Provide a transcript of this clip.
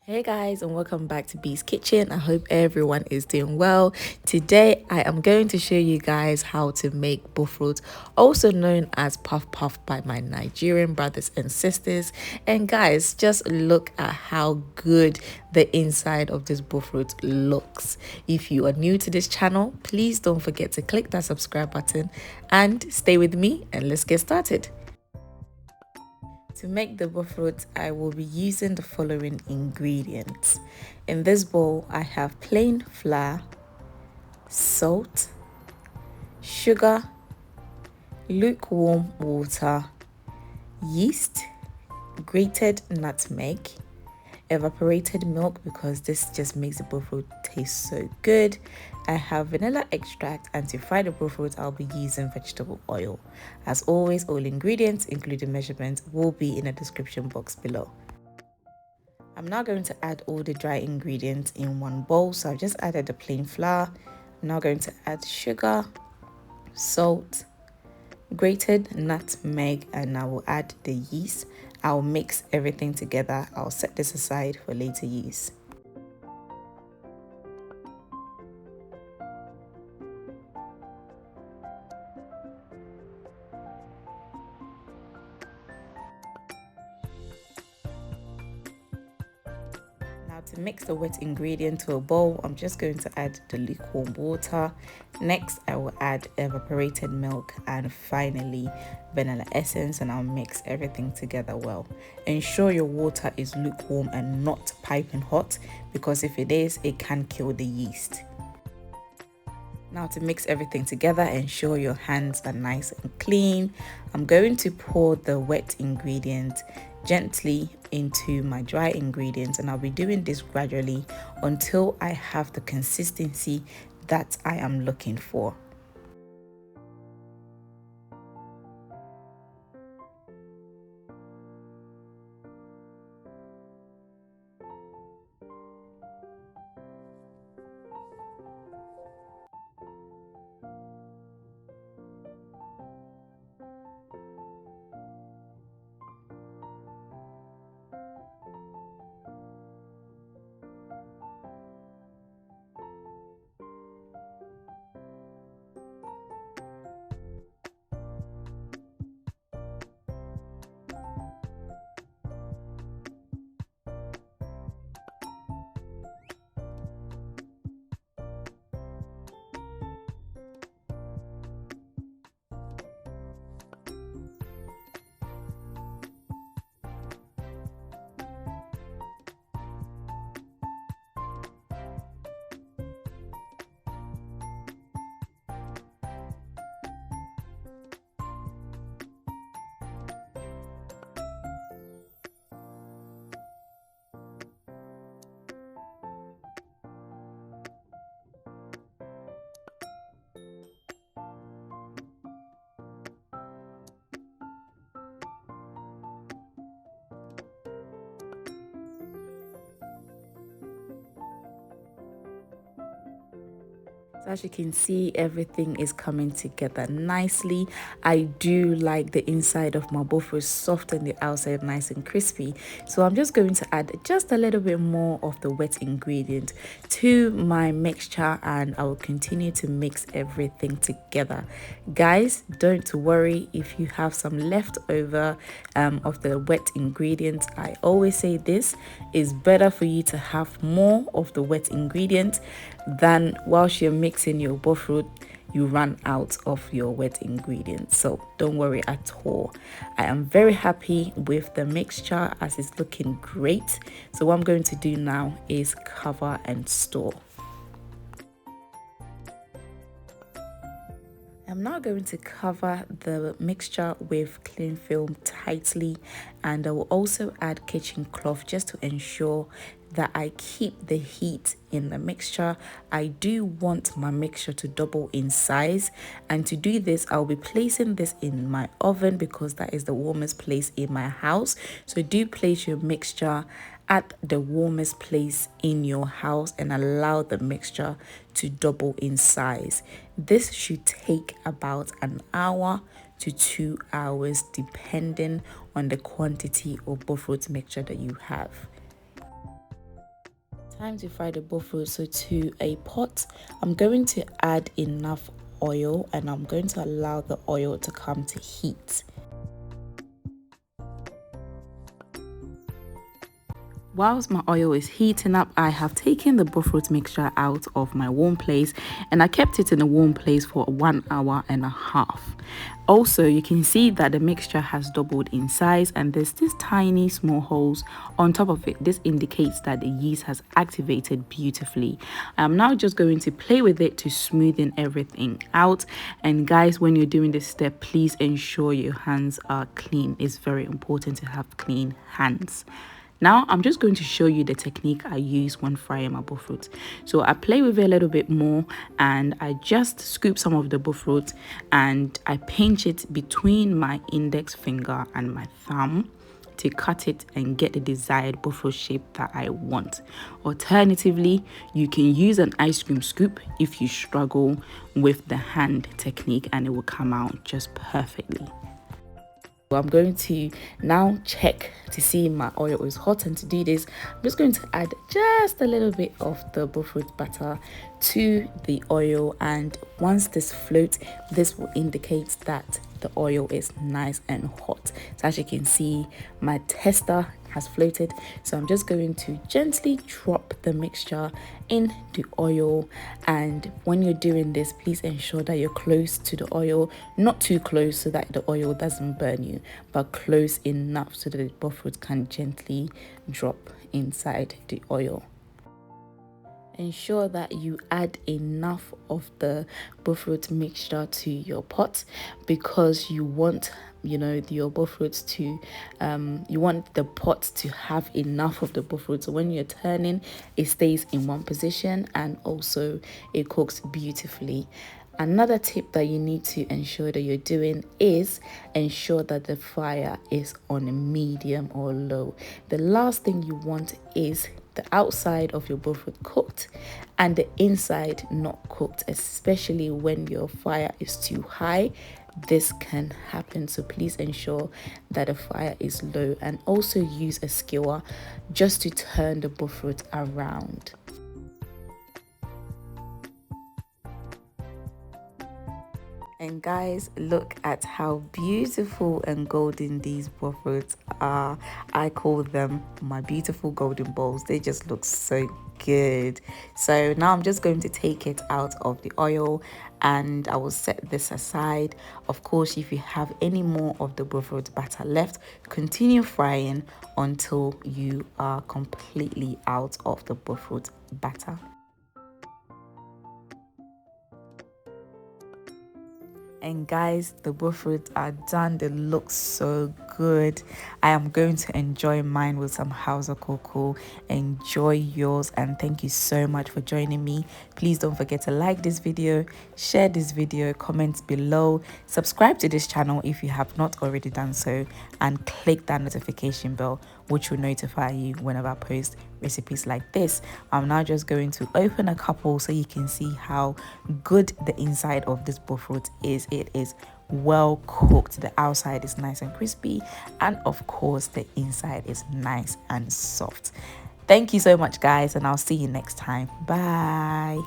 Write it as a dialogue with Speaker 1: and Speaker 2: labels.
Speaker 1: Hey guys, and welcome back to Bee's Kitchen. I hope everyone is doing well. Today I am going to show you guys how to make Bofrot, also known as puff puff by my Nigerian brothers and sisters. And guys, just look at how good the inside of this Bofrot looks. If you are new to this channel, please don't forget to click that subscribe button and stay with me, and let's get started. To make the Bofrot, I will be using the following ingredients. In this bowl, I have plain flour, salt, sugar, lukewarm water, yeast, grated nutmeg, evaporated milk because this just makes the Bofrot taste so good. I have vanilla extract, and to fry the Bofrot I'll be using vegetable oil. As always, all ingredients including measurements will be in the description box below. I'm now going to add all the dry ingredients in one bowl. So I've just added the plain flour. I'm now going to add sugar, salt, grated nutmeg, and I will add the yeast. I'll mix everything together. I'll set this aside for later use. Now to mix the wet ingredient to a bowl, I'm just going to add the lukewarm water. Next, I will add evaporated milk and finally vanilla essence, and I'll mix everything together well. Ensure your water is lukewarm and not piping hot, because if it is, it can kill the yeast. Now to mix everything together, ensure your hands are nice and clean. I'm going to pour the wet ingredient gently into my dry ingredients, and I'll be doing this gradually until I have the consistency that I am looking for. So as you can see, everything is coming together nicely. I do like the inside of my Bofrot soft and the outside nice and crispy. So I'm just going to add just a little bit more of the wet ingredient to my mixture, and I will continue to mix everything together. Guys, don't worry if you have some leftover of the wet ingredients. I always say this is better for you to have more of the wet ingredient than whilst you're mixing your Bofrot you run out of your wet ingredients. So don't worry at all. I am very happy with the mixture as it's looking great. So what I'm going to do now is cover and store. I'm now going to cover the mixture with cling film tightly, and I will also add kitchen cloth just to ensure that I keep the heat in the mixture. I do want my mixture to double in size, and to do this I'll be placing this in my oven because that is the warmest place in my house. So do place your mixture at the warmest place in your house and allow the mixture to double in size. This should take about an hour to 2 hours depending on the quantity of Bofrot mixture that you have. Time to fry the bofrot. So to a pot, I'm going to add enough oil and I'm going to allow the oil to come to heat. Whilst my oil is heating up, I have taken the bofrot mixture out of my warm place and I kept it in a warm place for 1 hour and a half. Also, you can see that the mixture has doubled in size and there's this tiny small holes on top of it. This indicates that the yeast has activated beautifully. I'm now just going to play with it to smoothen everything out. And guys, when you're doing this step, please ensure your hands are clean. It's very important to have clean hands. Now I'm just going to show you the technique I use when frying my bofrot. So I play with it a little bit more and I just scoop some of the bofrot and I pinch it between my index finger and my thumb to cut it and get the desired bofrot shape that I want. Alternatively, you can use an ice cream scoop if you struggle with the hand technique and it will come out just perfectly. I'm going to now check to see if my oil is hot, and to do this I'm just going to add just a little bit of the bofrot butter to the oil, and once this floats, this will indicate that the oil is nice and hot. So as you can see, my tester has floated, so I'm just going to gently drop the mixture in the oil. And when you're doing this, please ensure that you're close to the oil, not too close so that the oil doesn't burn you, but close enough so that the bofrot can gently drop inside the oil. Ensure that you add enough of the bofrot mixture to your pot because you want your bofrot to you want the pot to have enough of the bofrot, so when you're turning it stays in one position and also it cooks beautifully. Another tip that you need to ensure that you're doing is ensure that the fire is on a medium or low. The last thing you want is the outside of your bofrot cooked and the inside not cooked, especially when your fire is too high. This can happen, so please ensure that the fire is low, and also use a skewer just to turn the bofrot around. And guys, look at how beautiful and golden these bofrots are. I call them my beautiful golden balls. They just look so good. So now I'm just going to take it out of the oil and I will set this aside. Of course, if you have any more of the bofrot batter left, continue frying until you are completely out of the bofrot batter. And guys, the bofrot are done. They look so good. I am going to enjoy mine with some hausa koko. Enjoy yours, and thank you so much for joining me. Please don't forget to like this video, share this video, comment below, subscribe to this channel if you have not already done so, and click that notification bell which will notify you whenever I post recipes like this. I'm now just going to open a couple so you can see how good the inside of this bofrot is. It is well cooked. The outside is nice and crispy, and of course the inside is nice and soft. Thank you so much guys, and I'll see you next time. Bye.